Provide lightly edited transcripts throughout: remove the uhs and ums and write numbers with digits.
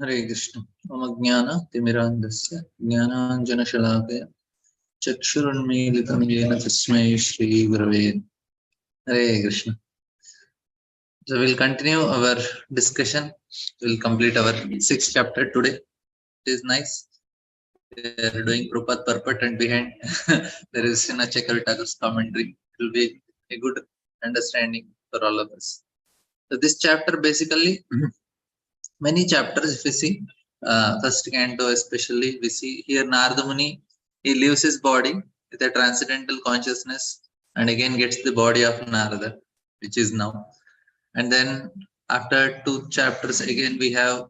हरे कृष्ण। मम ज्ञान तिमिरान्धस्य ज्ञानाञ्जनशलाकया चक्षुरुन्मीलितं येन तस्मै श्रीगुरवे नमः। हरे Krishna. So we'll continue our discussion. We'll complete our sixth chapter today. It is nice. We are doing purport, purport, and behind there is Chakravita's commentary. It will be a good understanding for all of us. So this chapter basically many chapters if we see first canto especially we see here Narada Muni, he leaves his body with a transcendental consciousness and again gets the body of Narada, which is now. And then after two chapters again we have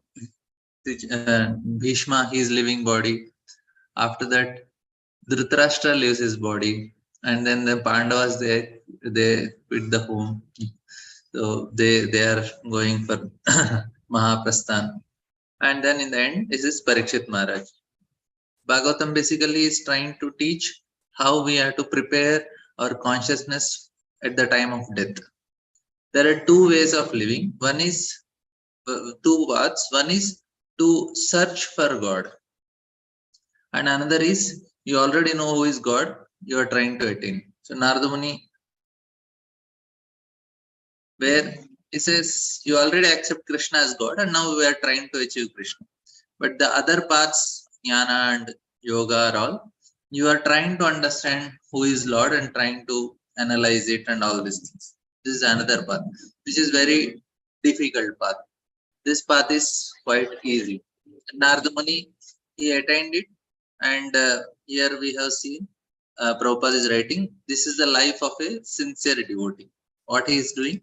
Bhishma, his living body. After that Dhritarashtra leaves his body, and then the Pandavas, they quit the home, so they are going for Mahaprasthan. And then in the end, this is Parikshit Maharaj. Bhagavatam basically is trying to teach how we have to prepare our consciousness at the time of death. There are two ways of living. One is two paths. One is to search for God, and another is you already know who is God. You are trying to attain. So Narada Muni, where he says you already accept Krishna as God, and now we are trying to achieve Krishna. But the other paths, jnana and yoga are all, you are trying to understand who is Lord and trying to analyze it and all these things. This is another path, which is very difficult path. This path is quite easy. Narada Muni, he attained it, and here we have seen Prabhupada is writing, this is the life of a sincere devotee. What he is doing?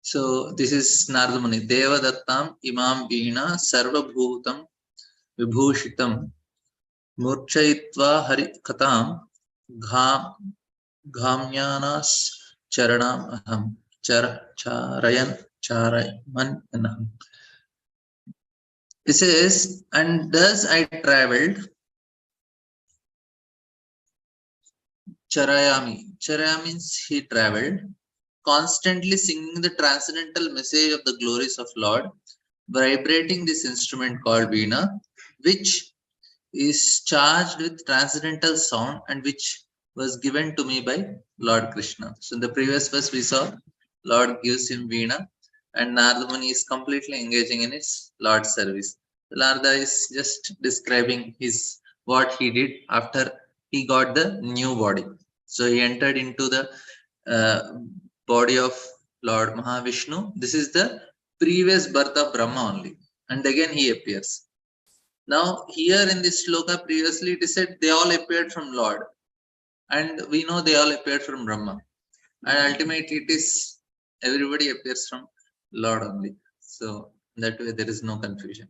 So this is Narada Muni. Devadattam imam veena sarvabhutam vibhushitam murchayitva hari katam ghamyanas charanam aham charayan anaham. He says, and thus I traveled. Charaya means he traveled, constantly singing the transcendental message of the glories of Lord, vibrating this instrument called Veena, which is charged with transcendental sound and which was given to me by Lord Krishna. So in the previous verse we saw Lord gives him Veena and Narada Muni is completely engaging in his Lord's service. Narada is just describing what he did after he got the new body. So he entered into the body of Lord Mahavishnu. This is the previous birth of Brahma only, and again he appears. Now here in this shloka previously it is said they all appeared from Lord, and we know they all appeared from Brahma, and ultimately it is everybody appears from Lord only. So that way there is no confusion.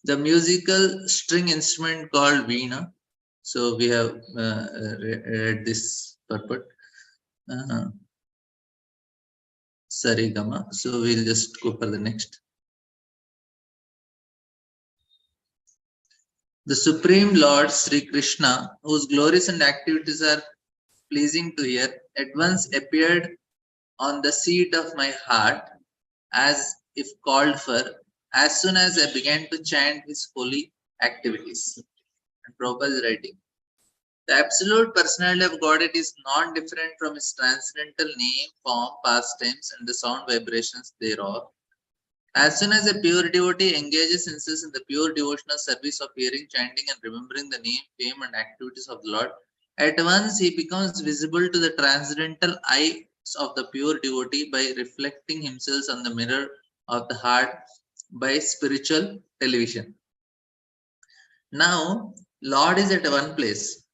The musical string instrument called Veena. So we have read this purport. Sarigama. So we'll just go for the next. The Supreme Lord Sri Krishna, whose glories and activities are pleasing to hear, at once appeared on the seat of my heart as if called for, as soon as I began to chant his holy activities. And Prabhupada is writing, the absolute personality of Godhead is non-different from his transcendental name, form, pastimes, and the sound vibrations thereof. As soon as a pure devotee engages himself in the pure devotional service of hearing, chanting, and remembering the name, fame, and activities of the Lord, at once he becomes visible to the transcendental eyes of the pure devotee by reflecting himself on the mirror of the heart by spiritual television. Now, Lord is at one place.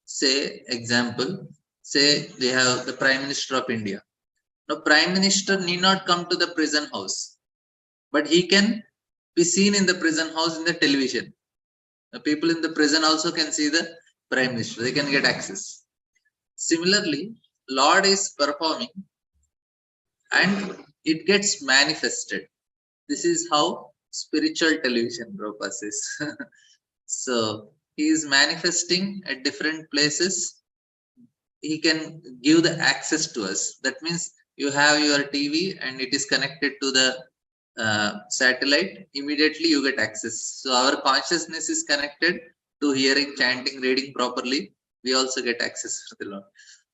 Say, example, say they have the Prime Minister of India. Now, Prime Minister need not come to the prison house, but he can be seen in the prison house in the television. The people in the prison also can see the Prime Minister. They can get access. Similarly, Lord is performing and it gets manifested. This is how spiritual television Prabhupada says. So he is manifesting at different places he can give the access to us. That means you have your TV and it is connected to the satellite, immediately you get access. So our consciousness is connected to hearing, chanting, reading properly. We also get access to the Lord.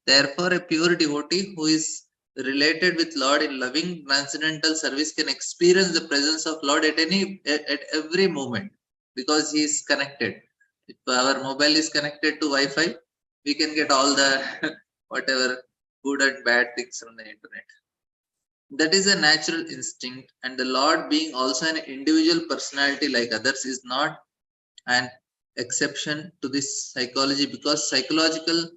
Therefore, a pure devotee who is related with Lord in loving transcendental service can experience the presence of Lord at every moment, because he is connected. If our mobile is connected to Wi-Fi, we can get all the whatever good and bad things from the internet. That is a natural instinct, and the Lord, being also an individual personality like others, is not an exception to this psychology, because psychological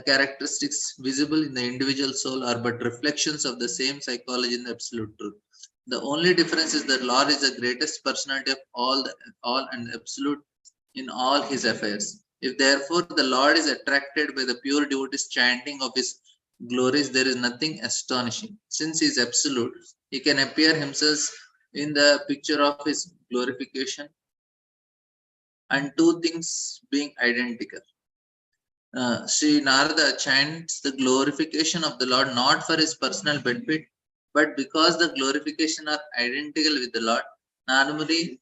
characteristics visible in the individual soul are but reflections of the same psychology in the absolute truth. The only difference is that Lord is the greatest personality of all and absolute in all his affairs. If therefore the Lord is attracted by the pure devotee's chanting of his glories, there is nothing astonishing. Since he is absolute, he can appear himself in the picture of his glorification, and two things being identical. Sri Narada chants the glorification of the Lord not for his personal benefit, but because the glorification are identical with the Lord. Narmali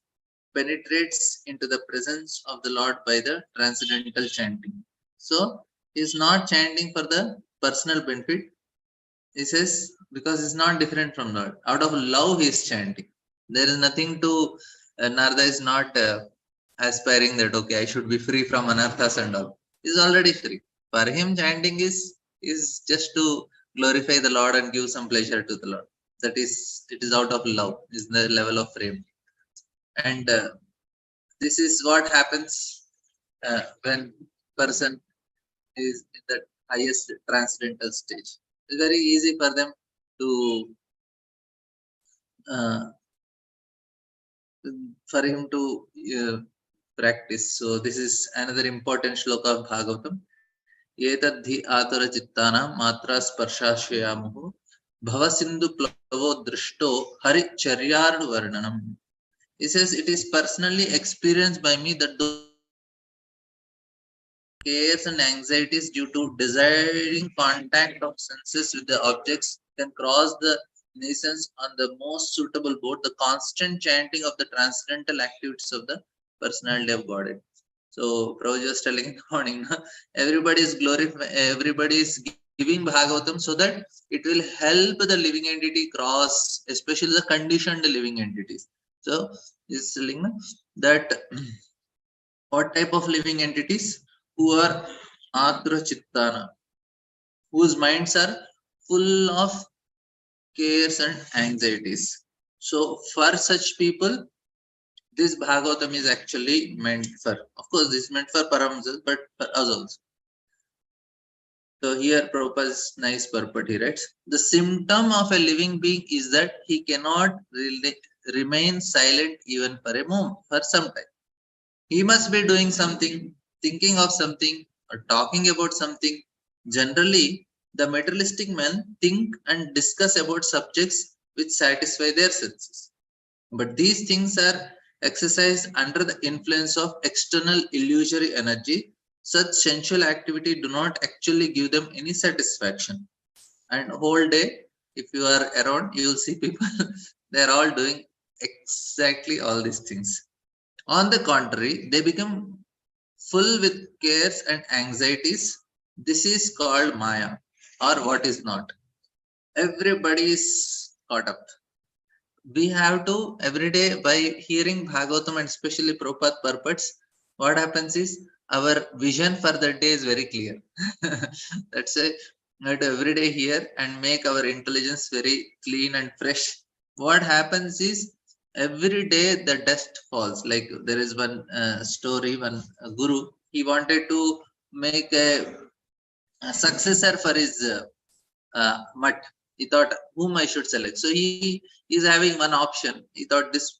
penetrates into the presence of the Lord by the transcendental chanting. So he is not chanting for the personal benefit. He says because it's not different from Lord. Out of love, he is chanting. There is nothing to Narada is not aspiring that okay, I should be free from anarthas and all. He's already free. For him, chanting is just to glorify the Lord and give some pleasure to the Lord. That is, it is out of love. Is the level of frame, and this is what happens when person is in the highest transcendental stage. It's very easy for them to uh, for him to practice. So this is another important shloka of Bhagavatam. Etadhi atura chittana matra sparshashyamuhu bhavasindu plavo drishto hari charyarnu varnanam. He says it is personally experienced by me that those cares and anxieties due to desiring contact of senses with the objects can cross the nations on the most suitable boat, the constant chanting of the transcendental activities of the personality of Godhead. So Prabhuji was telling in the morning, everybody is everybody is giving Bhagavatam so that it will help the living entity cross, especially the conditioned living entities. So is telling that what type of living entities? Who are Adra Chittana, whose minds are full of cares and anxieties. So for such people, this Bhagavatam is actually meant for. Of course, this is meant for Paramahamsas, but for us also. So here Prabhupada's nice purport he writes, the symptom of a living being is that he cannot remain silent even for a moment, for some time. He must be doing something, thinking of something, or talking about something. Generally, the materialistic men think and discuss about subjects which satisfy their senses. But these things are exercised under the influence of external illusory energy. Such sensual activity do not actually give them any satisfaction. And whole day, if you are around, you will see people, they are all doing exactly all these things. On the contrary, they become full with cares and anxieties. This is called Maya, or what is not. Everybody is caught up. We have to every day by hearing Bhagavatam and especially Prabhupada purports, what happens is our vision for that day is very clear. That's a that every day hear and make our intelligence very clean and fresh. What happens is every day the dust falls. Like there is one story, one guru, he wanted to make a successor for his mutt. He thought whom I should select. So he is having one option. He thought this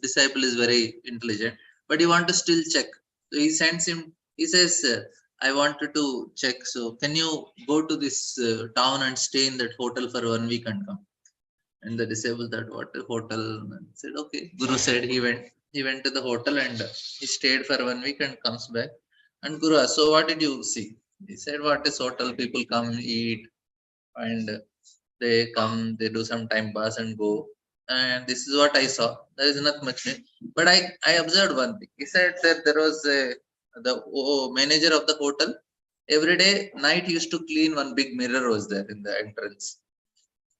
disciple is very intelligent, but he want to still check. So he sends him. He says, "I wanted to check. So can you go to this town and stay in that hotel for 1 week and come?" And the disciple thought, "What a hotel?" And said, "Okay." Guru said he went. He went to the hotel and he stayed for 1 week and comes back. And Guru asked, "So what did you see?" He said, what is hotel? People come, eat, and they come, they do some time pass and go. And this is what I saw. There is not much. But I observed one thing. He said that there was the manager of the hotel. Every day, night he used to clean one big mirror was there in the entrance.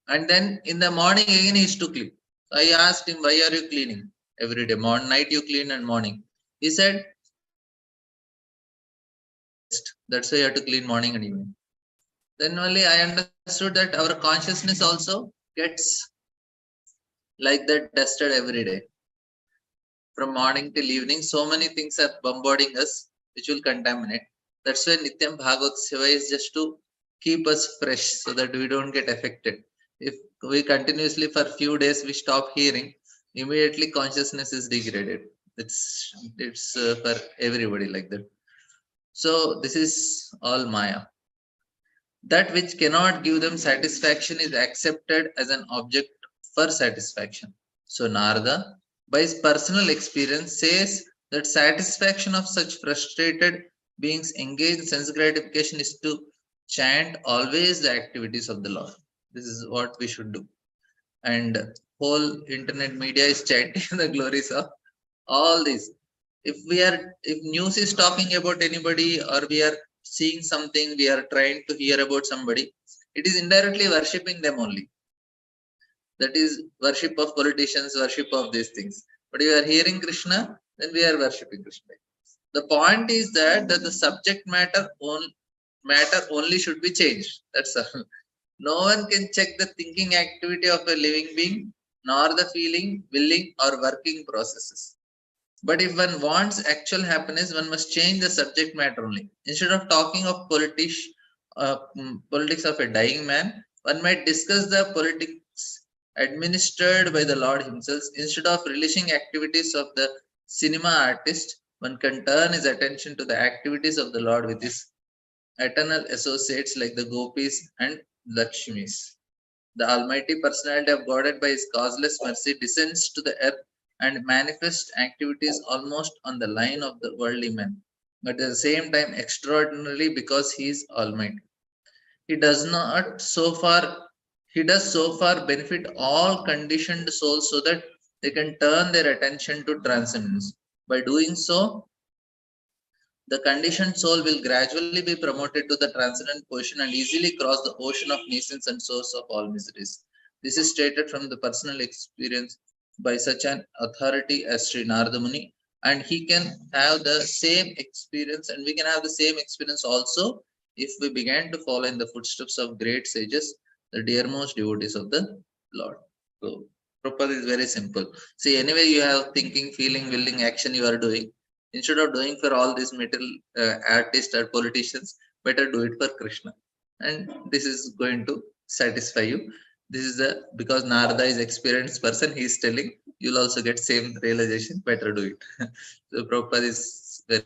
And then in the morning again he used to clean. So I asked him, why are you cleaning every day? Morning, night you clean and morning. He said, rest. That's why you have to clean morning and evening. Then only I understood that our consciousness also gets like that dusted every day. From morning till evening, so many things are bombarding us, which will contaminate. That's why Nityam Bhagavad Seva is just to keep us fresh so that we don't get affected. If we continuously for few days we stop hearing, immediately consciousness is degraded. It's for everybody like that. So this is all Maya. That which cannot give them satisfaction is accepted as an object for satisfaction. So Narada, by his personal experience, says that satisfaction of such frustrated beings engaged in sense gratification is to chant always the activities of the Lord. This is what we should do. And whole internet media is chanting the glories of all this. If news is talking about anybody, or we are seeing something, we are trying to hear about somebody, it is indirectly worshipping them only. That is worship of politicians, worship of these things. But if we are hearing Krishna, then we are worshipping Krishna. The point is that the subject matter only should be changed. That's all. No one can check the thinking activity of a living being, nor the feeling, willing, or working processes. But if one wants actual happiness, one must change the subject matter only. Instead of talking of politics of a dying man, one might discuss the politics administered by the Lord himself. Instead of relishing activities of the cinema artist, one can turn his attention to the activities of the Lord with his eternal associates like the gopis and Lakshmis. The Almighty Personality of Godhead, by his causeless mercy, descends to the earth and manifests activities almost on the line of the worldly man, but at the same time extraordinarily because he is Almighty. He does not so far he does so far benefit all conditioned souls so that they can turn their attention to transcendence. By doing so, the conditioned soul will gradually be promoted to the transcendent position and easily cross the ocean of nescience and source of all miseries. This is stated from the personal experience by such an authority as Sri Narada Muni, and he can have the same experience, and we can have the same experience also if we began to follow in the footsteps of great sages, the dearmost devotees of the Lord. So, Prabhupada is very simple. See, anyway, you have thinking, feeling, willing, action you are doing. Instead of doing for all these material artists or politicians, better do it for Krishna. And this is going to satisfy you. This is the because Narada is experienced person, he is telling you'll also get same realization, better do it. So Prabhupada is very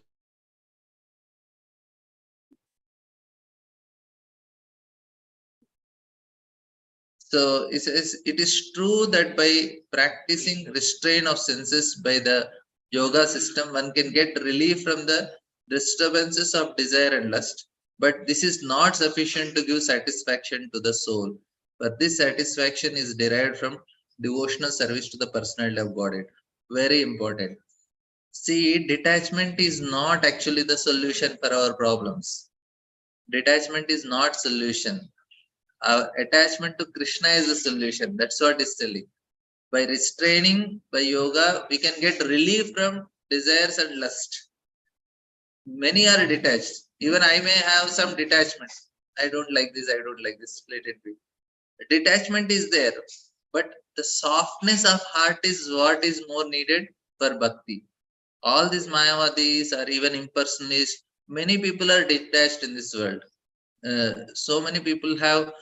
so it is true that by practicing restraint of senses by the yoga system, one can get relief from the disturbances of desire and lust. But this is not sufficient to give satisfaction to the soul. But this satisfaction is derived from devotional service to the personality of Godhead. Very important. See, detachment is not actually the solution for our problems. Detachment is not solution. Our attachment to Krishna is the solution. That's what is telling. By restraining, by yoga, we can get relief from desires and lust. Many are detached. Even I may have some detachment. I don't like this, I don't like this. Let it be. Detachment is there. But the softness of heart is what is more needed for bhakti. All these Mayavadis or even impersonalists, many people are detached in this world. So many people have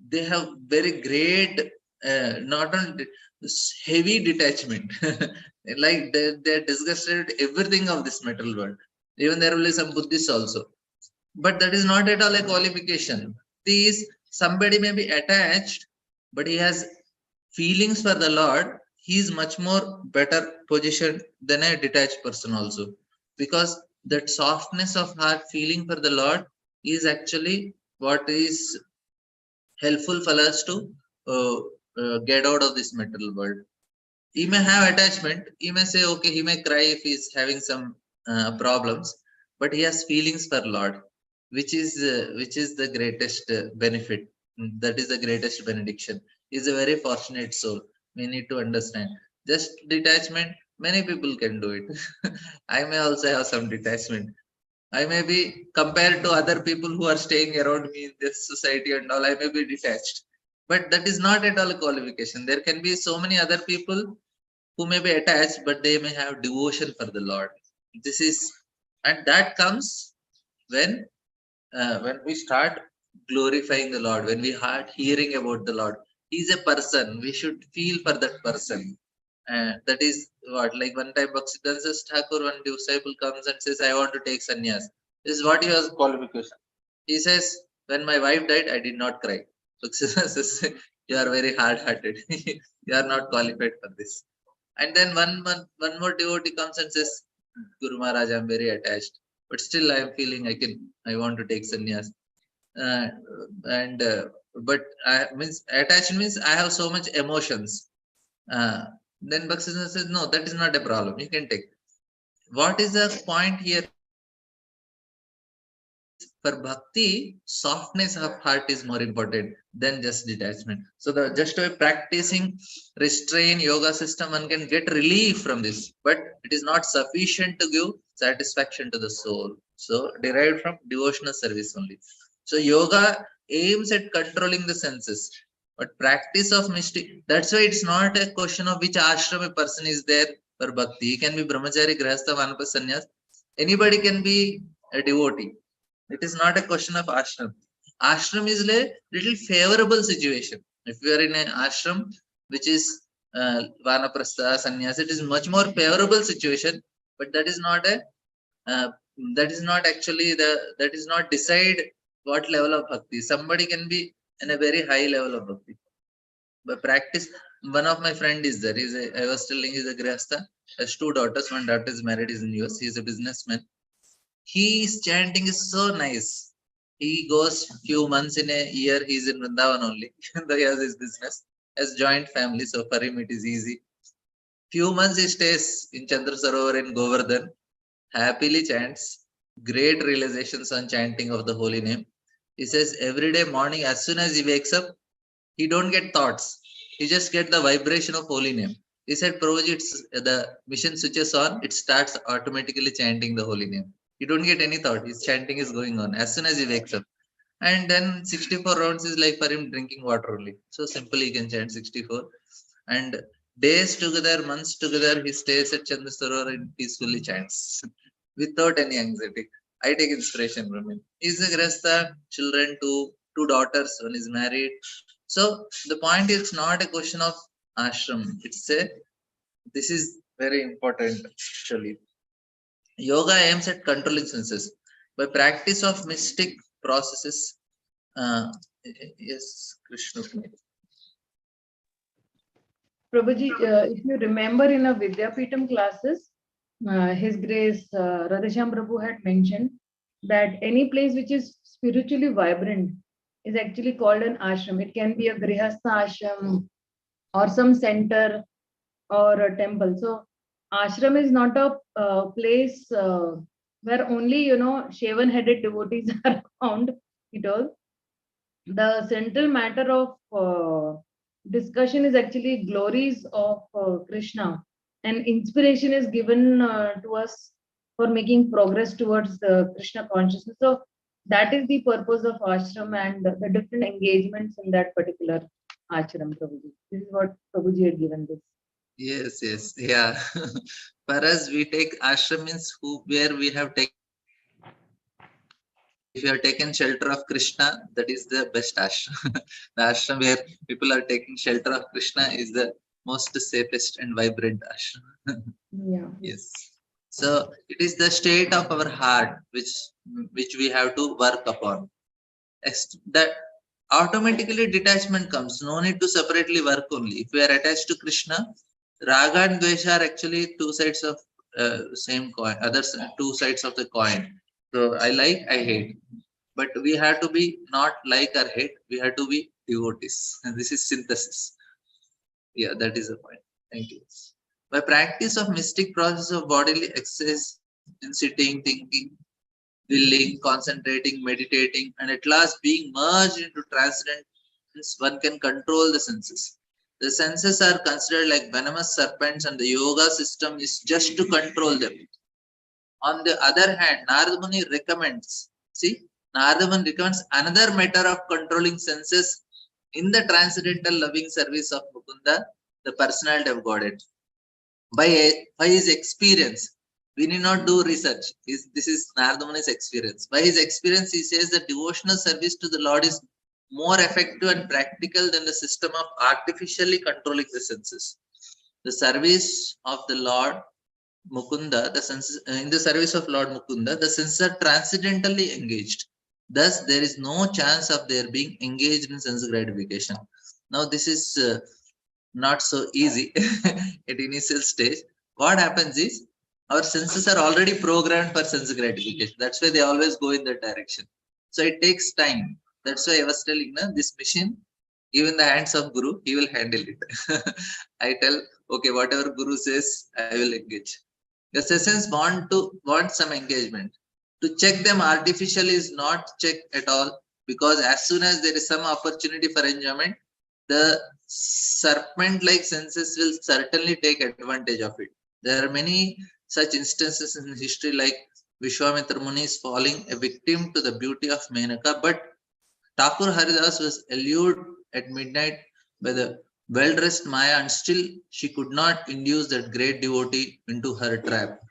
very great not only heavy detachment like they're disgusted with everything of this material world. Even there will be some Buddhists also, but that is not at all a qualification. These somebody may be attached, but he has feelings for the Lord. He is much more better positioned than a detached person also, because that softness of heart feeling for the Lord is actually what is helpful for us to get out of this material world. He may have attachment, he may say okay, he may cry if he's having some problems, but he has feelings for Lord, which is the greatest benefit. That is the greatest benediction. He is a very fortunate soul. We need to understand. Just detachment, many people can do it. I may also have some detachment. I may be, compared to other people who are staying around me in this society and all, I may be detached, but that is not at all a qualification. There can be so many other people who may be attached, but they may have devotion for the Lord. This is, and that comes when we start glorifying the Lord, when we start hearing about the Lord. He is a person. We should feel for that person. That is what, like one time Bhaktisiddhanta Thakur, one disciple comes and says, I want to take sannyas. This is what he has qualification. He says, when my wife died, I did not cry. Bhaktisiddhanta says, you are very hard-hearted. You are not qualified for this. And then one more devotee comes and says, Guru Maharaj, I'm very attached, but still I am feeling I want to take sannyas. Uh, and but I means attachment means I have so much emotions. Uh, then Bhaktisiddhanta says, no, that is not a problem. You can take. What is the point here? For bhakti, softness of heart is more important than just detachment. So the just by practicing restrain yoga system, one can get relief from this, but it is not sufficient to give satisfaction to the soul. So derived from devotional service only. So yoga aims at controlling the senses, but practice of mystic. That's why it's not a question of which ashram a person is there for bhakti. He can be brahmachari, grihastha, vanaprastha, sannyas. Anybody can be a devotee. It is not a question of ashram. Ashram is a little favorable situation. If you are in an ashram, which is vanaprastha, sannyas, it is much more favorable situation. But that is not a that is not actually that is not decide what level of bhakti. Somebody can be in a very high level of bhakti. But practice. One of my friend is there. I was telling he's a grihastha. Has two daughters. One daughter is married. Is in US. He is a businessman. His chanting is so nice. He goes few months in a year. He's in Vrindavan only. Though he has his business as joint family, so for him it is easy. Few months he stays in Chandra Sarovar in Govardhan, happily chants, great realizations on chanting of the holy name. He says every day morning, as soon as he wakes up, he don't get thoughts. He just get the vibration of holy name. He said, Prabhuji, it's the mission switches on, it starts automatically chanting the holy name. You don't get any thought. His chanting is going on as soon as he wakes up. And then 64 rounds is like for him drinking water only. So simple he can chant 64. And days together, months together, he stays at Chandrasarovar and peacefully chants without any anxiety. I take inspiration from him. He's a grasta, children, two daughters, one is married. So the point is not a question of ashram. This is very important actually. Yoga aims at controlling senses. By practice of mystic processes, yes, Krishna. Prabhuji, if you remember in a Vidyapeetham classes, His Grace Radhesham Prabhu had mentioned that any place which is spiritually vibrant is actually called an ashram. It can be a grihastha ashram or some center or a temple. So ashram is not a place where only shaven-headed devotees are found. It all the central matter of discussion is actually glories of Krishna, and inspiration is given to us for making progress towards the Krishna consciousness. So that is the purpose of ashram and the different engagements in that particular ashram. Prabhuji, this is what Prabhuji had given this. Yes, yeah. For us, we take ashram means where we have taken. If you have taken shelter of Krishna, that is the best ashram. The ashram where people are taking shelter of Krishna is the most safest and vibrant ashram. Yeah. Yes. So it is the state of our heart which we have to work upon. That automatically detachment comes. No need to separately work only. If we are attached to Krishna, Raga and Dvesha are actually two sides of same coin. Two sides of the coin. So I like, I hate. but we have to be not like or hate, we have to be devotees. And this is synthesis. Yeah, that is the point. Thank you. By practice of mystic process of bodily exercise in sitting, thinking, willing, concentrating, meditating, and at last being merged into transcendence, one can control the senses. The senses are considered like venomous serpents, and the yoga system is just to control them. On the other hand, Narada Muni recommends, see, Narada Muni recommends another matter of controlling senses in the transcendental loving service of Mukunda, the personality of Godhead. By his experience, we need not do research. This is Narada Muni's experience. By his experience, he says that devotional service to the Lord is more effective and practical than the system of artificially controlling the senses. The service of the Lord Mukunda, the senses, in the service of Lord Mukunda, the senses are transcendentally engaged. Thus, there is no chance of their being engaged in sense gratification. Now, this is not so easy at initial stage. What happens is our senses are already programmed for sense gratification. That's why they always go in that direction. So it takes time. That's why I was telling this machine, even the hands of Guru, he will handle it. I tell, okay, whatever Guru says, I will engage. The sessions want some engagement. To check them artificially is not check at all, because as soon as there is some opportunity for enjoyment, the serpent-like senses will certainly take advantage of it. There are many such instances in history, like Vishwamitra Muni is falling a victim to the beauty of Menaka, but Thakur Haridas was allured at midnight by the well-dressed Maya, and still she could not induce that great devotee into her trap.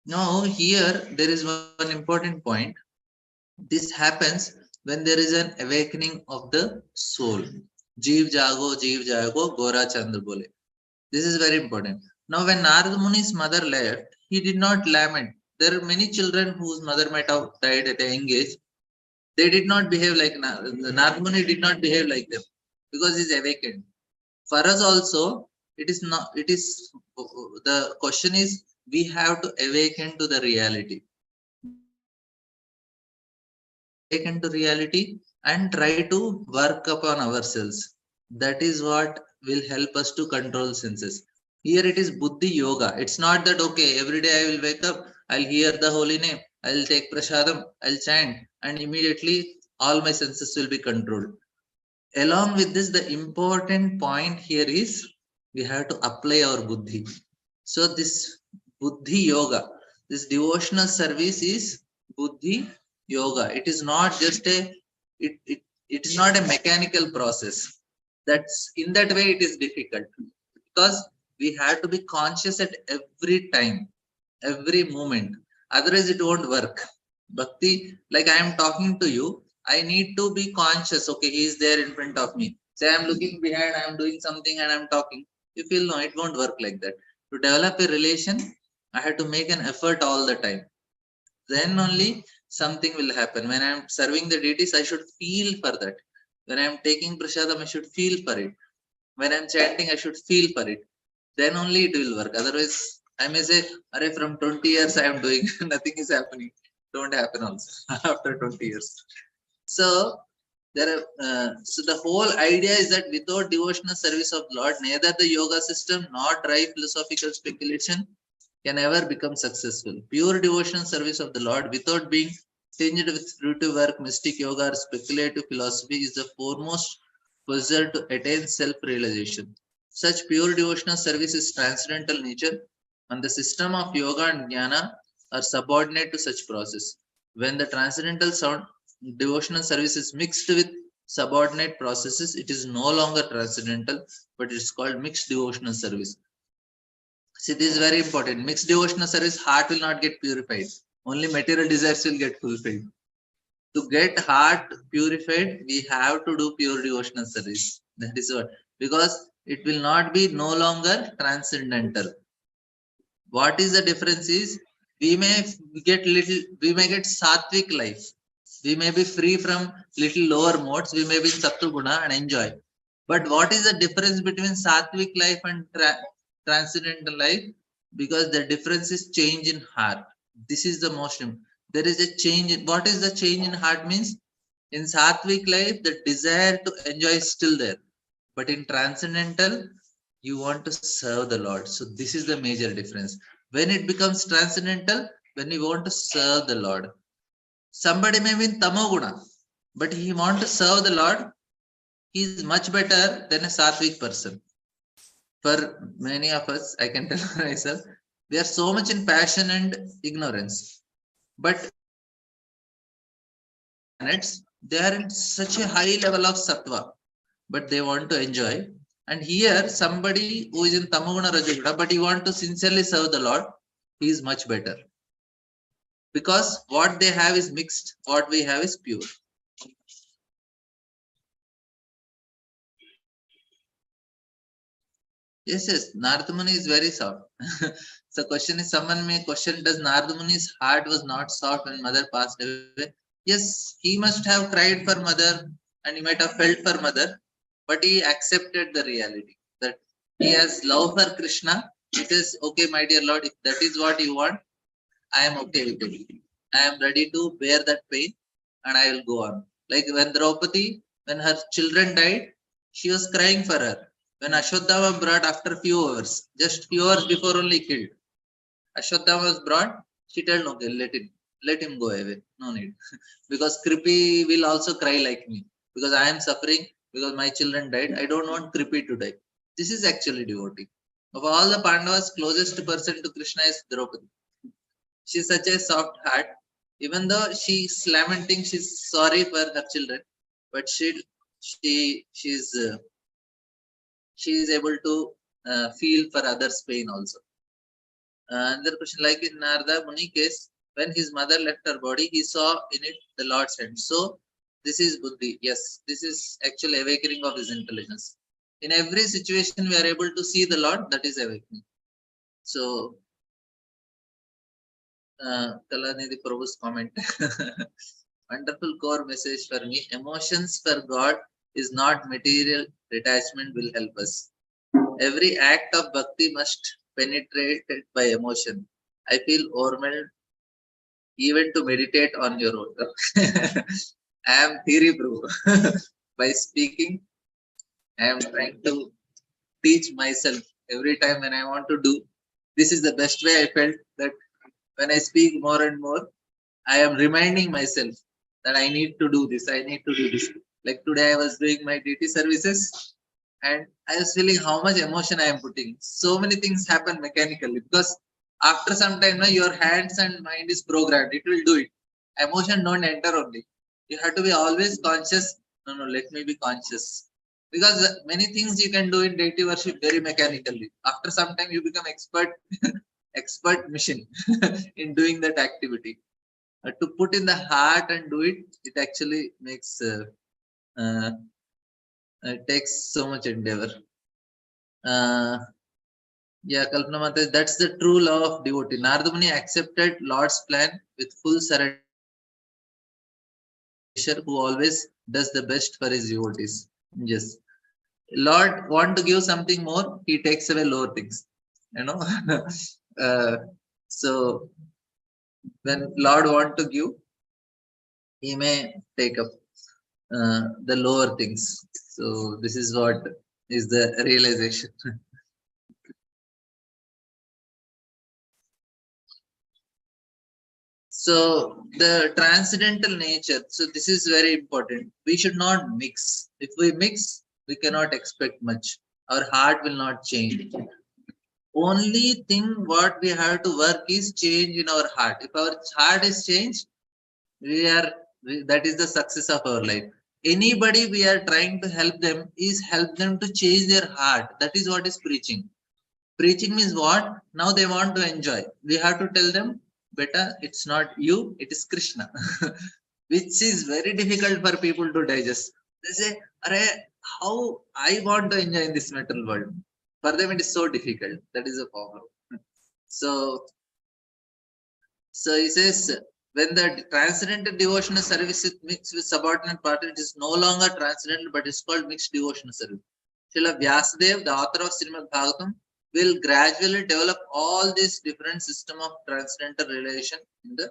Now, here there is one important point. This happens when there is an awakening of the soul. Jeev jago, Gora Chandra bole. This is very important. Now, when Narada Muni's mother left, he did not lament. There are many children whose mother might have died at a young age. They did not behave like Narada Muni did not behave like them, because he is awakened. For us also, it is not. It is the question is, we have to awaken to the reality. We have to awaken to reality and try to work upon ourselves. That is what will help us to control senses. Here it is buddhi yoga. It's not that okay, every day I will wake up, I'll hear the holy name, I'll take prasadam, I'll chant, and immediately all my senses will be controlled. Along with this, the important point here is we have to apply our buddhi. So this buddhi yoga, this devotional service is buddhi yoga. It is not just it is not a mechanical process. That's in that way it is difficult, because we have to be conscious at every time, every moment. Otherwise, it won't work. Bhakti, like I am talking to you, I need to be conscious. Okay, he is there in front of me. Say I am looking behind, I am doing something and I am talking. You feel no, it won't work like that. To develop a relation, I have to make an effort all the time. Then only something will happen. When I am serving the deities, I should feel for that. When I am taking prasadam, I should feel for it. When I am chanting, I should feel for it. Then only it will work. Otherwise, I may say, Array, from 20 years I am doing, nothing is happening. Don't happen also after 20 years. So so the whole idea is that without devotional service of Lord, neither the yoga system nor dry philosophical speculation can ever become successful. Pure devotional service of the Lord without being tinged with fruitive work, mystic yoga, or speculative philosophy is the foremost puzzle to attain self-realization. Such pure devotional service is transcendental nature, and the system of yoga and jnana are subordinate to such process. When the transcendental sound devotional service is mixed with subordinate processes, it is no longer transcendental, but it is called mixed devotional service. See, this is very important. Mixed devotional service, heart will not get purified. Only material desires will get fulfilled. To get heart purified, we have to do pure devotional service. That is what. Because it will not be no longer transcendental. What is the difference is, we may get sattvic life. We may be free from little lower modes. We may be in Sattva Guna and enjoy. But what is the difference between sattvic life and transcendental life? Because the difference is change in heart. This is the most important. There is a change. What is the change in heart means? In sattvic life, the desire to enjoy is still there. But in transcendental, you want to serve the Lord. So this is the major difference. When it becomes transcendental, when you want to serve the Lord. Somebody may be in tamoguna, but he want to serve the Lord, he is much better than a sattvic person. For many of us, I can tell myself, we are so much in passion and ignorance. But planets, they are in such a high level of sattva, but they want to enjoy. And here, somebody who is in tamoguna rajaguna, but he want to sincerely serve the Lord, he is much better. Because what they have is mixed, what we have is pure. Yes, Narada Muni is very soft. So question is, someone may question, does Narada Muni's heart was not soft when mother passed away? Yes, he must have cried for mother and he might have felt for mother, but he accepted the reality that he has love for Krishna. He says, okay, my dear Lord, if that is what you want, I am okay with it. I am ready to bear that pain and I will go on. Like when Draupadi, when her children died, she was crying for her. When Ashwadhama brought after few hours, just few hours before only killed, Ashwadhama was brought, she told, okay, let him go away. No need. Because Kripi will also cry like me. Because I am suffering, because my children died. I don't want Kripi to die. This is actually devotee. Of all the Pandavas, closest person to Krishna is Draupadi. She's such a soft heart. Even though she's lamenting, she's sorry for her children, but she is able to feel for others' pain also. Another question, like in Narada Muni case, when his mother left her body, he saw in it the Lord's hand. So this is buddhi. Yes, this is actually awakening of his intelligence. In every situation, we are able to see the Lord. That is awakening. So Kalanidhi Prabhu's comment. Wonderful core message for me. Emotions for God is not material detachment will help us. Every act of bhakti must penetrate it by emotion. I feel overwhelmed even to meditate on your own. I am theory bro. By speaking, I am trying to teach myself every time when I want to do. This is the best way I felt that when I speak more and more, I am reminding myself that I need to do this. I need to do this. Like today, I was doing my DT services and I was feeling how much emotion I am putting. So many things happen mechanically because after some time, now your hands and mind is programmed. It will do it. Emotion don't enter only. You have to be always conscious. No, no, let me be conscious. Because many things you can do in deity worship very mechanically. After some time, you become expert, expert mission in doing that activity. To put in the heart and do it, it actually makes uh, takes so much endeavor. Uh, yeah, Kalpana Mata, that's the true law of devotee. Narada Muni accepted Lord's plan with full surrender who always does the best for his devotees. Yes. Lord want to give something more, he takes away lower things. You know. uh, so when Lord want to give, he may take up the lower things. So this is what is the realization. So the transcendental nature. So this is very important. We should not mix. If we mix, we cannot expect much. Our heart will not change. Only thing what we have to work is change in our heart. If our heart is changed, that is the success of our life. Anybody we are trying to help them is help them to change their heart. That is what is preaching. Preaching means what? Now they want to enjoy. We have to tell them, beta, it's not you, it is Krishna. Which is very difficult for people to digest. They say, Are, how I want to enjoy in this metal world. For them it is so difficult. That is a problem. So so he says, when the transcendental devotional service is mixed with subordinate part, it is no longer transcendental, but it's called mixed devotional service. Srila Vyasadeva, the author of Srimad Bhagavatam, will gradually develop all these different system of transcendental relation in the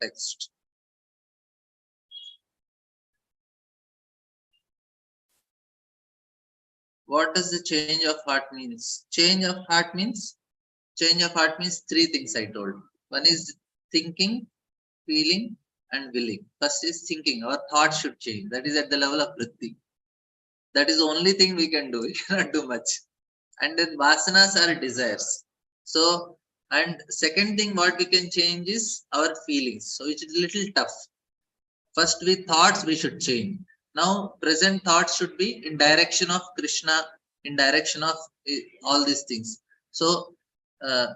text. What does the change of heart means? Change of heart means three things I told. One is thinking, feeling, and willing. First is thinking. Our thoughts should change. That is at the level of vritti. That is the only thing we can do. We cannot do much. And then vasanas are desires. So, and second thing what we can change is our feelings. So it's a little tough. First, with thoughts we should change. Now, present thoughts should be in direction of Krishna, in direction of all these things. So, uh,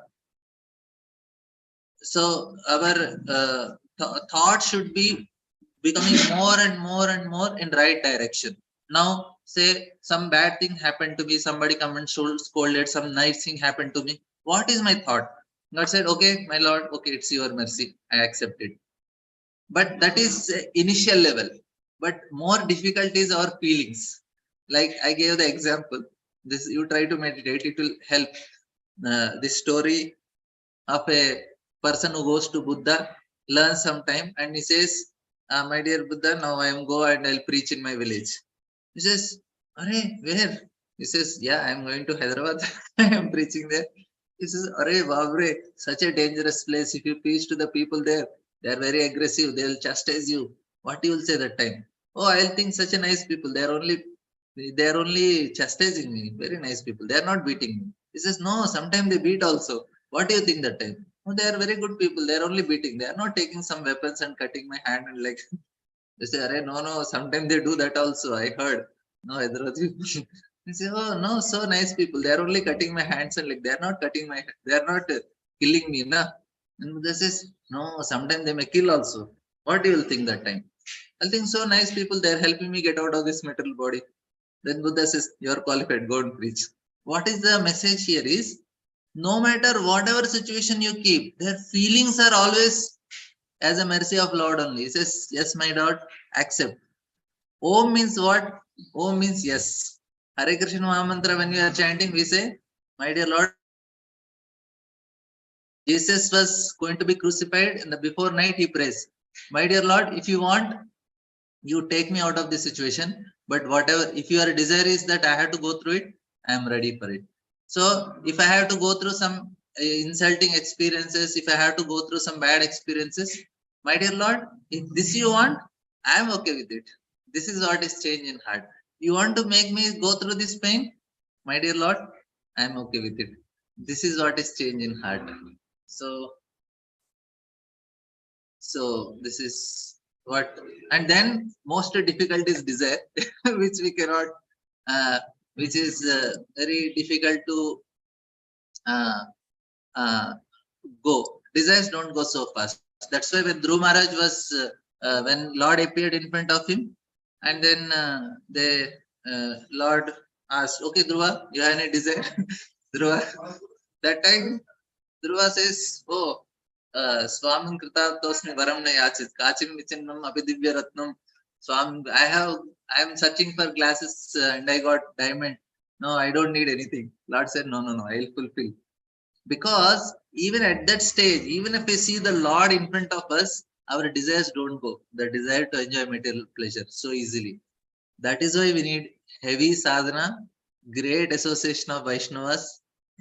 so our thoughts should be becoming more and more and more in right direction. Now, say some bad thing happened to me, somebody come and scolded, some nice thing happened to me. What is my thought? God said, okay, my Lord, okay, it's your mercy. I accept it. But that is initial level. But more difficult is our feelings. Like I gave the example. This you try to meditate, it will help. This story of a person who goes to Buddha, learns some time, and he says, my dear Buddha, now I am go and I'll preach in my village. He says, Are, where? He says, yeah, I am going to Hyderabad. I am preaching there. He says, Are, Babre, such a dangerous place. If you preach to the people there, they are very aggressive. They will chastise you. What you will say that time? Oh, I'll think such a nice people. They are only chastising me. Very nice people. They are not beating me. He says, no, sometimes they beat also. What do you think that time? Oh, they are very good people. They are only beating. They are not taking some weapons and cutting my hand and like they say, Arey, no, sometimes they do that also. I heard. No, Hyderabad people. They say, oh no, so nice people. They are only cutting my hands and like they are not cutting my they are not killing me, na. And Buddha says, no, sometimes they may kill also. What do you will think that time? I'll think so nice people, they are helping me get out of this material body. Then Buddha says, you are qualified, go and preach. What is the message here is no matter whatever situation you keep, their feelings are always as a mercy of Lord only. He says, yes, my Lord, accept. Om means what? Om means yes. Hare Krishna Mahamantra, when we are chanting, we say, my dear Lord, Jesus was going to be crucified and the before night he prays, my dear Lord, if you want, you take me out of this situation. But whatever, if your desire is that I have to go through it, I am ready for it. So if I have to go through some insulting experiences, if I have to go through some bad experiences, my dear Lord, if this you want, I am okay with it. This is what is change in heart. You want to make me go through this pain, my dear Lord, I am okay with it. This is what is change in heart. So so this is what, and then most difficult is desire, which we cannot, uh, which is very difficult to uh, uh, go. Desires don't go so fast. That's why when Dhruv Maharaj was, when Lord appeared in front of him, and then the Lord asked, "Okay, Dhruva, you have any desire?" Dhruva, that time Dhruva says, "Oh, Swami Kritatosmi Varam Yachit, Kachim Vichinnam Abhidivya Ratnam. Swami, I am searching for glasses and I got diamond. No, I don't need anything." Lord said, no, I'll fulfill. Because even at that stage, even if we see the Lord in front of us, our desires don't go. The desire to enjoy material pleasure so easily. That is why we need heavy sadhana, great association of Vaishnavas.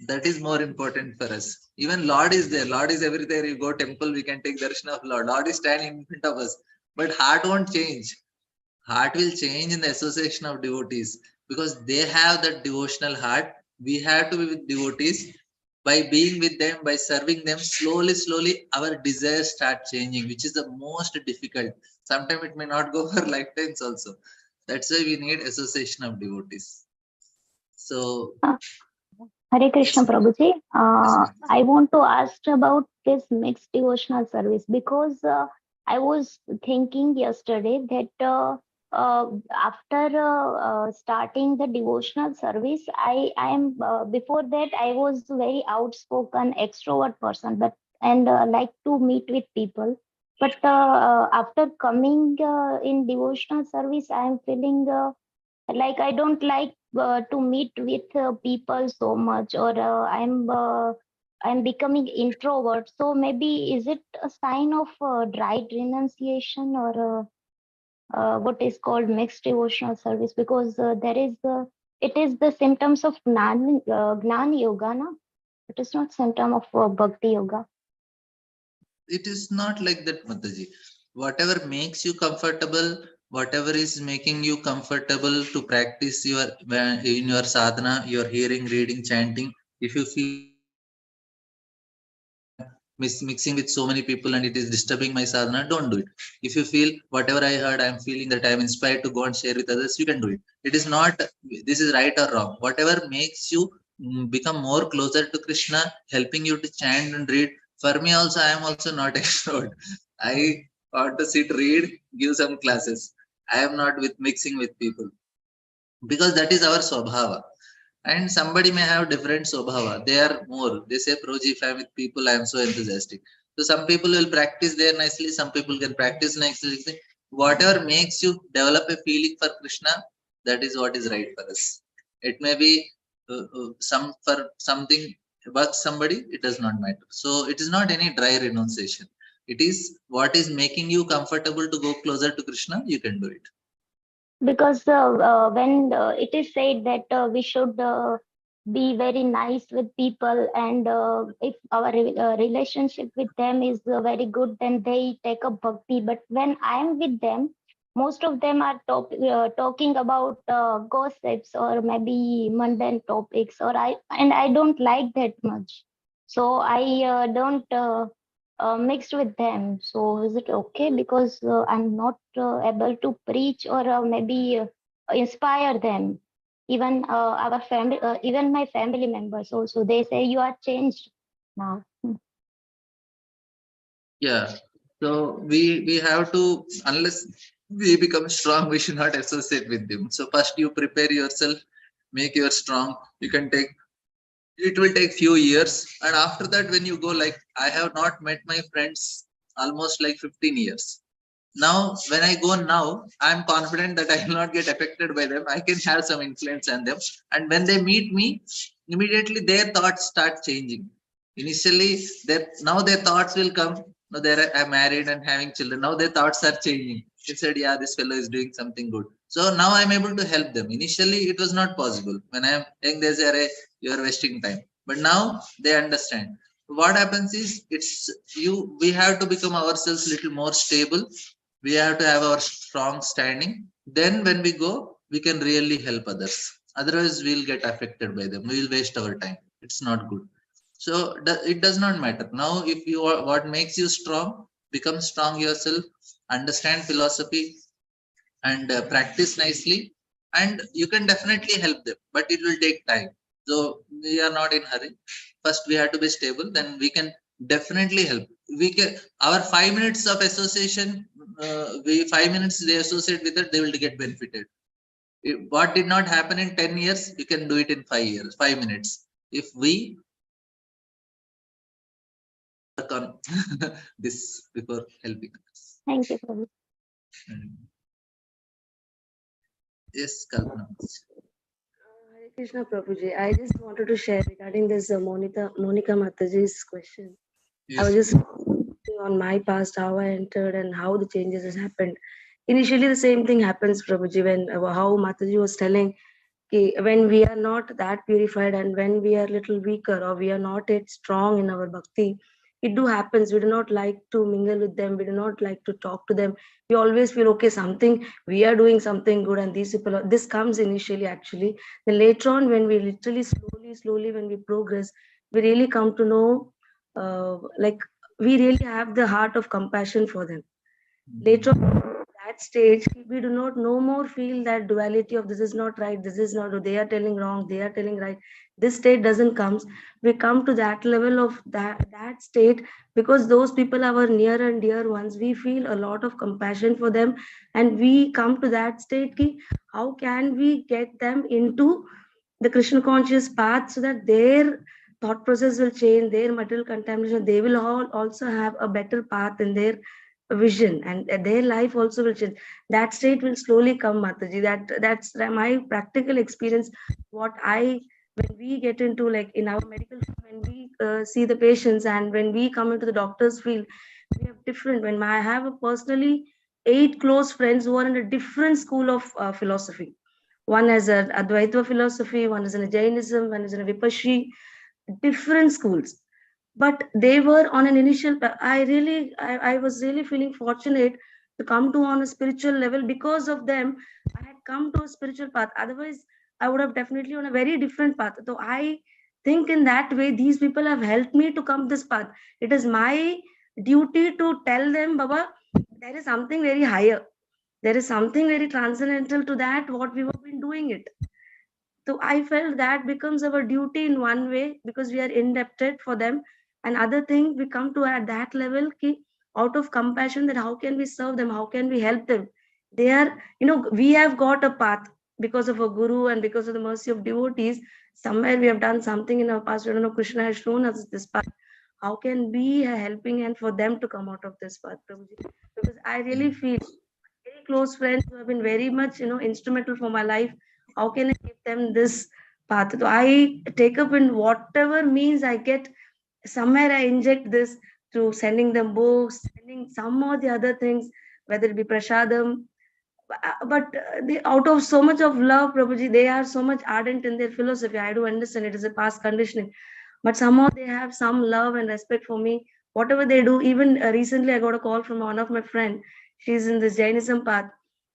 That is more important for us. Even Lord is there. Lord is everywhere. You go temple, we can take darshan of Lord. Lord is standing in front of us. But heart won't change. Heart will change in the association of devotees because they have that devotional heart. We have to be with devotees. By being with them, by serving them, slowly, our desires start changing, which is the most difficult. Sometimes it may not go for lifetimes also. That's why we need association of devotees. So, Uh, Hare Krishna yes, Prabhuji. yes, I want to ask about this mixed devotional service because I was thinking yesterday that after starting the devotional service, I am before that I was very outspoken extrovert person, but and like to meet with people. But after coming in devotional service, I am feeling. Like I don't like to meet with people so much, or I'm becoming introvert. So maybe is it a sign of right renunciation, or what is called mixed devotional service? Because there is it is the symptoms of Gnana Yoga, na? It is not symptom of Bhakti Yoga. It is not like that, Mataji. Whatever makes you comfortable, whatever is making you comfortable to practice your in your sadhana, your hearing, reading, chanting. If you feel I am mixing with so many people and it is disturbing my sadhana, don't do it. If you feel whatever I heard, I am feeling that I am inspired to go and share with others, you can do it. It is not this is right or wrong. Whatever makes you become more closer to Krishna, helping you to chant and read. For me also, I am also not expert. I want to sit, read, give some classes. I am not with mixing with people because that is our swabhava. And somebody may have different swabhava. They are more. They say, Proji, if I'm with people, I am so enthusiastic. So some people will practice there nicely. Some people can practice nicely. Whatever makes you develop a feeling for Krishna, that is what is right for us. It may be some for something about somebody. It does not matter. So it is not any dry renunciation. It is what is making you comfortable to go closer to Krishna. You can do it. Because when it is said that we should be very nice with people, and if our relationship with them is very good, then they take up bhakti. But when I am with them, most of them are talking about gossips or maybe mundane topics, or I don't like that much. So I don't mixed with them. So is it okay? Because I'm not able to preach or maybe inspire them. Even our family, even my family members also, they say you are changed now. Yeah. So we have to, unless we become strong, we should not associate with them. So first you prepare yourself, make your strong. You can take it will take few years, and after that when you go, like I have not met my friends almost like 15 years. Now when I go now, I'm confident that I will not get affected by them. I can have some influence on them, and when they meet me, immediately their thoughts start changing. Initially now their thoughts will come. Now they're married and having children. Now their thoughts are changing. They said, yeah, this fellow is doing something good. So now I'm able to help them. Initially it was not possible. When I'm saying, they say, you are wasting time. But now they understand. What happens is, it's you we have to become ourselves little more stable. We have to have our strong standing. Then when we go, we can really help others. Otherwise we'll get affected by them. We will waste our time. It's not good. So it does not matter. Now if you are, what makes you strong, become strong yourself, understand philosophy, and practice nicely, and you can definitely help them, but it will take time. So we are not in hurry. First we have to be stable, then we can definitely help. We can, our 5 minutes of association, we 5 minutes they associate with it, they will get benefited. What did not happen in 10 years, you can do it in 5 years, 5 minutes, if we work on this before helping others. Thank you, Prabhu. Yes, Kalpana. Hare Krishna Prabhuji. I just wanted to share regarding this Monica Mataji's question. I was Yes. just reflecting on my past, how I entered and how the changes has happened. Initially, the same thing happens, Prabhuji, when how Mataji was telling, when we are not that purified and when we are little weaker or we are not yet strong in our bhakti, it do happens. We do not like to mingle with them. We do not like to talk to them. We always feel okay, something we are doing something good, and these people. This comes initially actually. Then later on, when we literally slowly, when we progress, we really come to know, like we really have the heart of compassion for them. Later on, that stage, we do not no more feel that duality of this is not right, this is not, they are telling wrong, they are telling right. This state doesn't comes. We come to that level of that state, because those people are our near and dear ones. We feel a lot of compassion for them, and we come to that state ki, how can we get them into the Krishna conscious path, so that their thought process will change, their material contamination, they will all also have a better path in their vision, and their life also will change. That state will slowly come, Mataji. That's my practical experience. What I, when we get into, like in our medical field, when we see the patients, and when we come into the doctor's field, we have different. When I have a personally 8 close friends who are in a different school of philosophy. One has a Advaita philosophy, one is in a Jainism, one is in a Vipashi, different schools. But they were on an initial, I was really feeling fortunate to come to on a spiritual level. Because of them, I had come to a spiritual path. Otherwise, I would have definitely on a very different path. So I think in that way, these people have helped me to come this path. It is my duty to tell them, Baba, there is something very higher. There is something very transcendental to that, what we have been doing it. So I felt that becomes our duty in one way, because we are indebted for them. And other thing, we come to at that level ki, out of compassion, that how can we serve them, how can we help them. They are, we have got a path because of a guru and because of the mercy of devotees. Somewhere we have done something in our past. We don't know, Krishna has shown us this path. How can we a helping hand for them to come out of this path, Prabhuji? Because I really feel very close friends who have been very much, instrumental for my life. How can I give them this path? So I take up in whatever means I get. Somewhere I inject this to sending them books, sending some or the other things, whether it be prasadam. But they, out of so much of love, Prabhuji, they are so much ardent in their philosophy. I do understand it is a past conditioning, but somehow they have some love and respect for me. Whatever they do, even recently I got a call from one of my friend. She's in this Jainism path.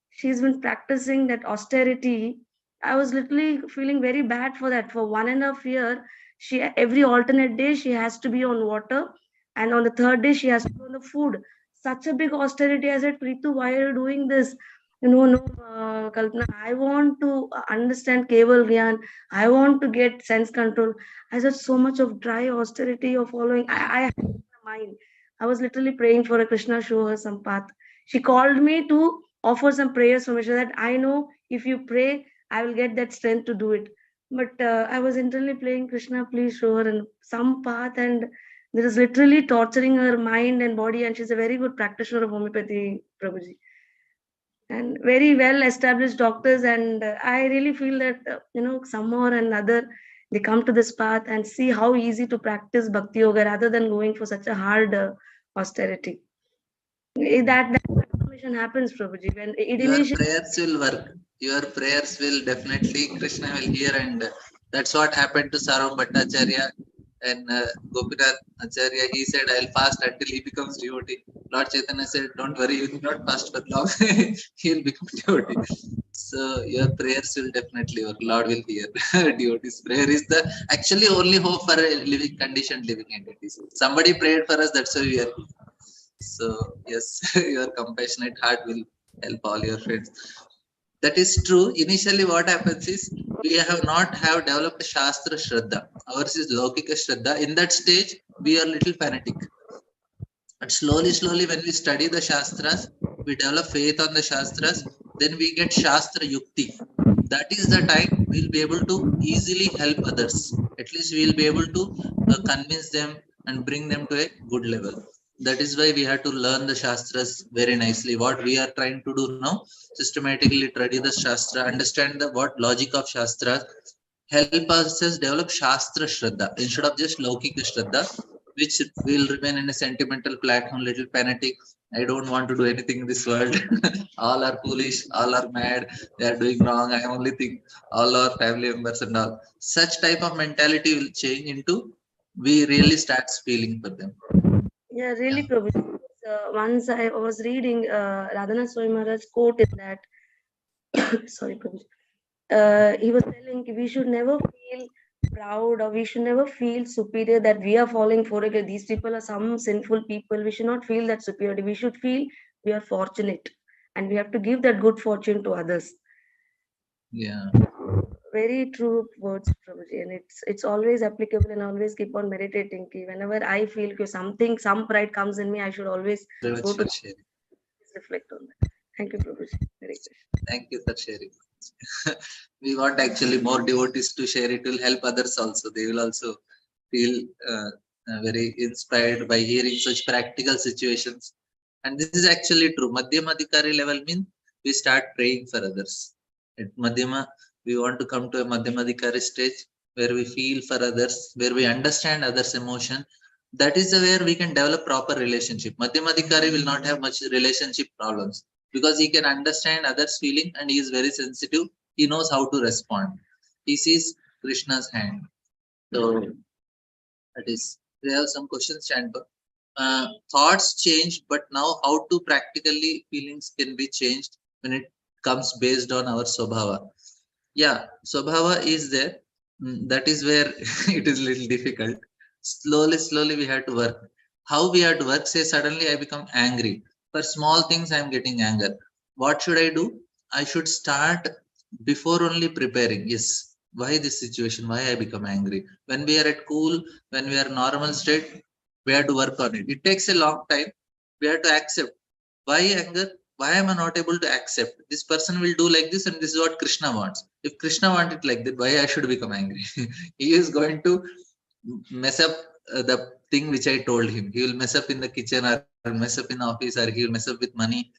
She's been practicing that austerity. I was literally feeling very bad for that. For 1.5 years, she every alternate day she has to be on water, and on the third day she has to be on the food. Such a big austerity. I said, Preetu, why are you doing this? No, Kalpana, I want to understand Keval Gyan. I want to get sense control. I said, so much of dry austerity you're following. I had in my mind. I was literally praying for a Krishna show her some path. She called me to offer some prayers for me so that I know if you pray, I will get that strength to do it. But I was internally praying, Krishna, please show her in some path, and there is literally torturing her mind and body, and she's a very good practitioner of homeopathy, Prabhuji, and very well established doctors. And I really feel that some or another they come to this path and see how easy to practice bhakti yoga rather than going for such a hard austerity. That transformation happens, Prabhuji, when it Your initially. prayers will work. Your prayers will definitely, Krishna will hear, and that's what happened to Sarvam Bhattacharya and Gopinath Acharya. He said, I'll fast until he becomes devotee. Lord Chaitanya said, don't worry, you will not fast for long. He'll become devotee. So your prayers will definitely work. Lord will hear. Devotee's prayer is the actually only hope for a living, conditioned living entities. Somebody prayed for us, that's why we are. So yes, your compassionate heart will help all your friends. That is true. Initially what happens is we have not have developed Shastra Shraddha. Ours is Laukika Shraddha. In that stage, we are little fanatic. But slowly, when we study the Shastras, we develop faith on the Shastras, then we get Shastra Yukti. That is the time we'll be able to easily help others. At least we'll be able to convince them and bring them to a good level. That is why we have to learn the Shastras very nicely. What we are trying to do now, systematically study the Shastra, understand the what logic of Shastras, help us develop Shastra Shraddha instead of just Laukika Shraddha, which will remain in a sentimental platform, little fanatic. I don't want to do anything in this world. All are foolish, all are mad, they are doing wrong. I only think all our family members and all. Such type of mentality will change into we really start feeling for them. Yeah, really, Prabhuji. Once I was reading Radhanath Swami Maharaj quote in that. Sorry, Prabhuji. He was telling we should never feel proud or we should never feel superior that we are falling for it. These people are some sinful people. We should not feel that superiority. We should feel we are fortunate and we have to give that good fortune to others. Yeah. Very true words, Prabhuji, and it's always applicable, and always keep on meditating. Whenever I feel something, some pride comes in me, I should always Very go much to for sharing. reflect on that. Thank you, Prabhuji. Very good. Thank you for sharing. We want actually more devotees to share. It will help others also. They will also feel very inspired by hearing such practical situations. And this is actually true. Madhyama Adhikari level means we start praying for others. At Madhyama, we want to come to a Madhyama Adhikari stage where we feel for others, where we understand others' emotion. That is where we can develop proper relationship. Madhyama Adhikari will not have much relationship problems because he can understand others' feeling and he is very sensitive. he knows how to respond. He sees Krishna's hand. So that is, we have some questions, Chandra. Thoughts change, but now how to practically feelings can be changed when it comes based on our Swabhava. Yeah, Swabhava is there. That is where it is little difficult. Slowly we have to work. How we have to work? Say suddenly I become angry. For small things I am getting anger. What should I do? I should start before only preparing. Yes, why this situation? Why I become angry? When we are at cool, when we are normal state, we have to work on it. It takes a long time. We have to accept. Why anger? Why am I not able to accept? This person will do like this, and this is what Krishna wants. If Krishna wanted like that, why I should become angry? He is going to mess up the thing which I told him. He will mess up in the kitchen, or mess up in the office, or he will mess up with money.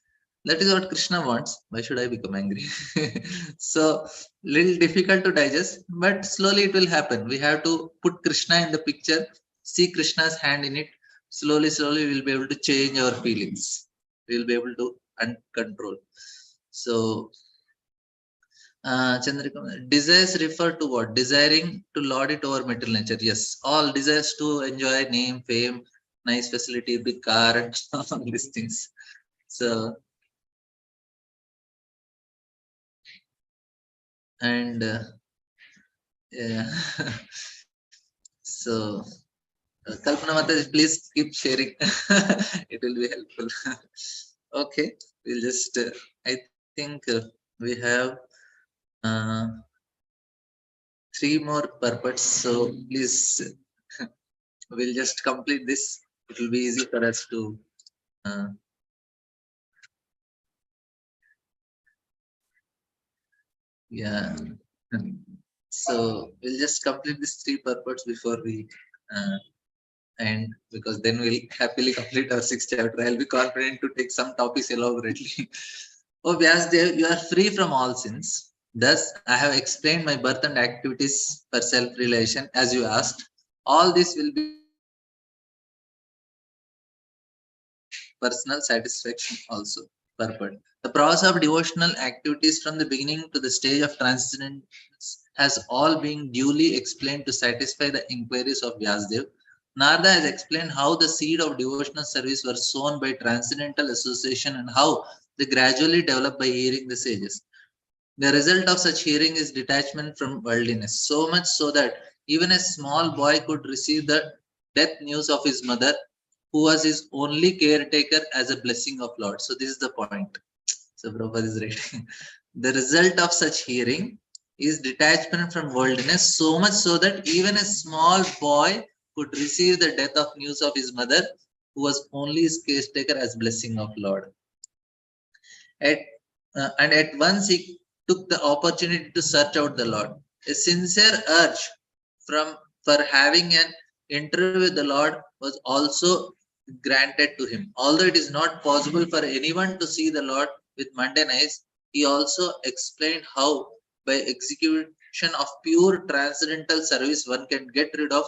That is what Krishna wants. Why should I become angry? So little difficult to digest, but slowly it will happen. We have to put Krishna in the picture, see Krishna's hand in it. Slowly we'll be able to change our feelings. We'll be able to control. So Chandrika, desires refer to what? Desiring to lord it over material nature. Yes, all desires to enjoy name, fame, nice facility, big car, and all these things. So, and yeah. So, Kalpana Mata, please keep sharing. It will be helpful. Okay, we'll just, I think we have uh, 3 more purports. So please, we'll just complete this. It will be easy for us to. Uh, yeah. So we'll just complete these 3 purports before we end, because then we'll happily complete our 6th chapter. I'll be confident to take some topics elaborately. Oh, Vyasdev, you are free from all sins. Thus, I have explained my birth and activities for self-realization as you asked. All this will be personal satisfaction also. Purport. The process of devotional activities from the beginning to the stage of transcendence has all been duly explained to satisfy the inquiries of Vyasdev. Narada has explained how the seed of devotional service were sown by transcendental association and how they gradually develop by hearing the sages. The result of such hearing is detachment from worldliness, so much so that even a small boy could receive the death news of his mother, who was his only caretaker, as a blessing of Lord. So this is the point. So Prabhupada is writing. The result of such hearing is detachment from worldliness, so much so that even a small boy could receive the death of news of his mother, who was only his caretaker, as blessing of Lord. And at once he took the opportunity to search out the Lord. A sincere urge from for having an interview with the Lord was also granted to him. Although it is not possible for anyone to see the Lord with mundane eyes, he also explained how, by execution of pure transcendental service, one can get rid of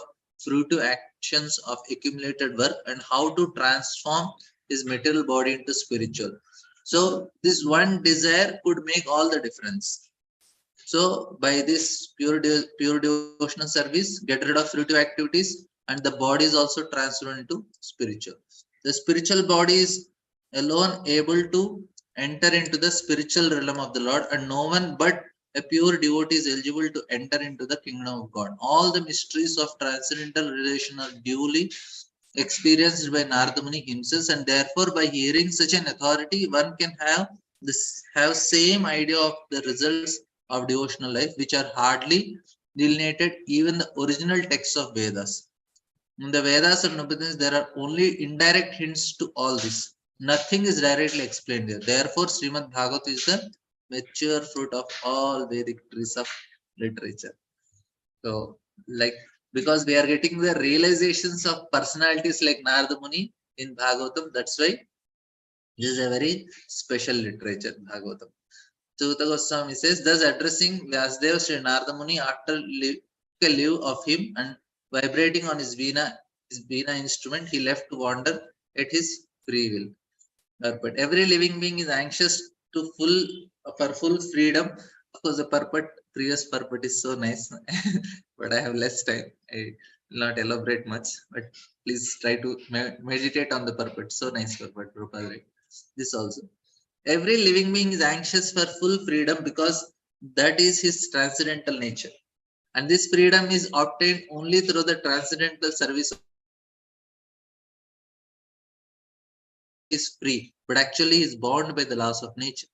fruitive actions of accumulated work, and how to transform his material body into spiritual. So this one desire could make all the difference. So by this pure devotional service, get rid of fruitive activities, and the body is also transformed into spiritual. The spiritual body is alone able to enter into the spiritual realm of the Lord, and no one but a pure devotee is eligible to enter into the kingdom of God. All the mysteries of transcendental relation are duly experienced by Narada Muni himself, and therefore by hearing such an authority, one can have same idea of the results of devotional life, which are hardly delineated even the original texts of Vedas. In the Vedas and Upanishads, there are only indirect hints to all this. Nothing is directly explained there. Therefore, Srimad Bhagavatam is the mature fruit of all Vedic trees of literature. So, like, because we are getting the realizations of personalities like Narada Muni in Bhagavatam, that's why this is a very special literature, Bhagavatam. Suta Goswami says, thus addressing Vyasdeva, Sri Narada Muni, after a leave of him and vibrating on his veena instrument, he left to wander at his free will. But every living being is anxious for full freedom Of course, the purport, previous purport is so nice, but I have less time. I will not elaborate much, but please try to meditate on the purport. So nice purport, Prabhupada, right? This also. Every living being is anxious for full freedom because that is his transcendental nature. And this freedom is obtained only through the transcendental service of the Lord. Is free, but actually is bound by the laws of nature.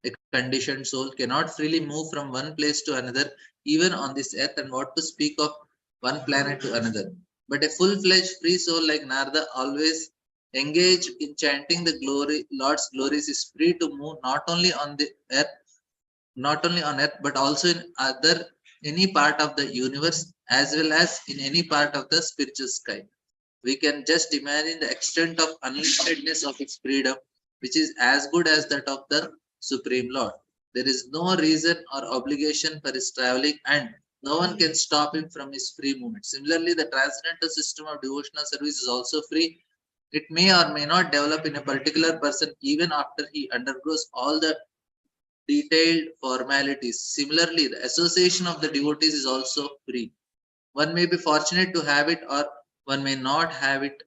A conditioned soul cannot freely move from one place to another, even on this earth, and what to speak of one planet to another. But a full-fledged free soul like Narada, always engaged in chanting the glory, Lord's glories, is free to move not only on the earth, not only on earth, but also in other any part of the universe, as well as in any part of the spiritual sky. We can just imagine the extent of unlimitedness of its freedom, which is as good as that of the Supreme Lord. There is no reason or obligation for his traveling, and no one can stop him from his free movement. Similarly, the transcendental system of devotional service is also free. It may or may not develop in a particular person even after he undergoes all the detailed formalities. Similarly, the association of the devotees is also free. One may be fortunate to have it, or one may not have it,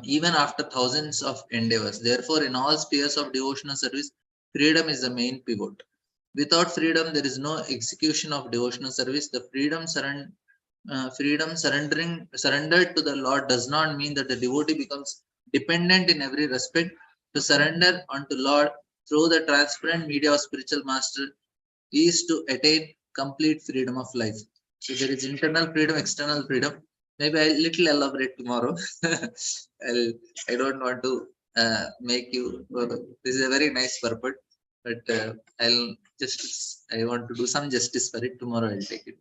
even after thousands of endeavors. Therefore, in all spheres of devotional service, freedom is the main pivot. Without freedom, there is no execution of devotional service. The freedom surrendered to the Lord does not mean that the devotee becomes dependent in every respect. To surrender unto Lord through the transparent media of spiritual master is to attain complete freedom of life. So there is internal freedom, external freedom. Maybe I'll little elaborate tomorrow. I don't want to make you. This is a very nice purport, but I want to do some justice for it. Tomorrow I'll take it.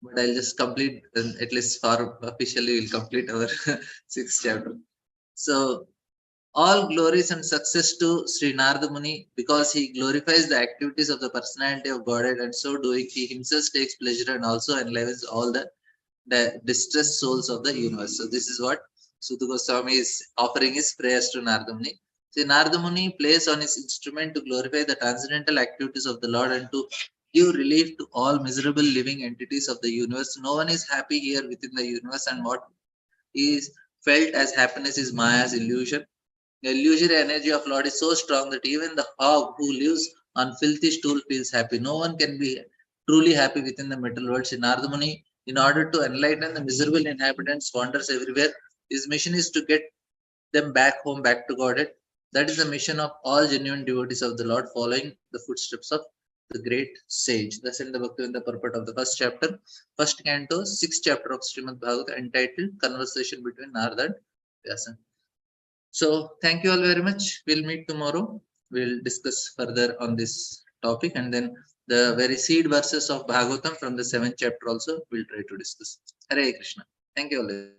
But I'll just complete, at least for officially, we'll complete our sixth chapter. So all glories and success to Sri Narada Muni, because he glorifies the activities of the personality of Godhead, and so doing he himself takes pleasure and also enlivens all the distressed souls of the universe. So this is what Suta Goswami is offering his prayers to Narada Muni. See, Narada Muni plays on his instrument to glorify the transcendental activities of the Lord and to give relief to all miserable living entities of the universe. No one is happy here within the universe, and what is felt as happiness is Maya's illusion. The illusory energy of Lord is so strong that even the hog who lives on filthy stool feels happy. No one can be truly happy within the material world. Sri Narada Muni, in order to enlighten the miserable inhabitants, wanders everywhere. His mission is to get them back home, back to Godhead. That is the mission of all genuine devotees of the Lord, following the footsteps of the great sage. Thus, in the Bhaktivinoda purport of the first chapter, first canto, sixth chapter of Srimad Bhagavatam, entitled Conversation between Narada and Vyasa. So thank you all very much. We'll meet tomorrow. We'll discuss further on this topic, and then the very seed verses of Bhagavatam from the seventh chapter also we'll try to discuss. Hare Krishna. Thank you all very much.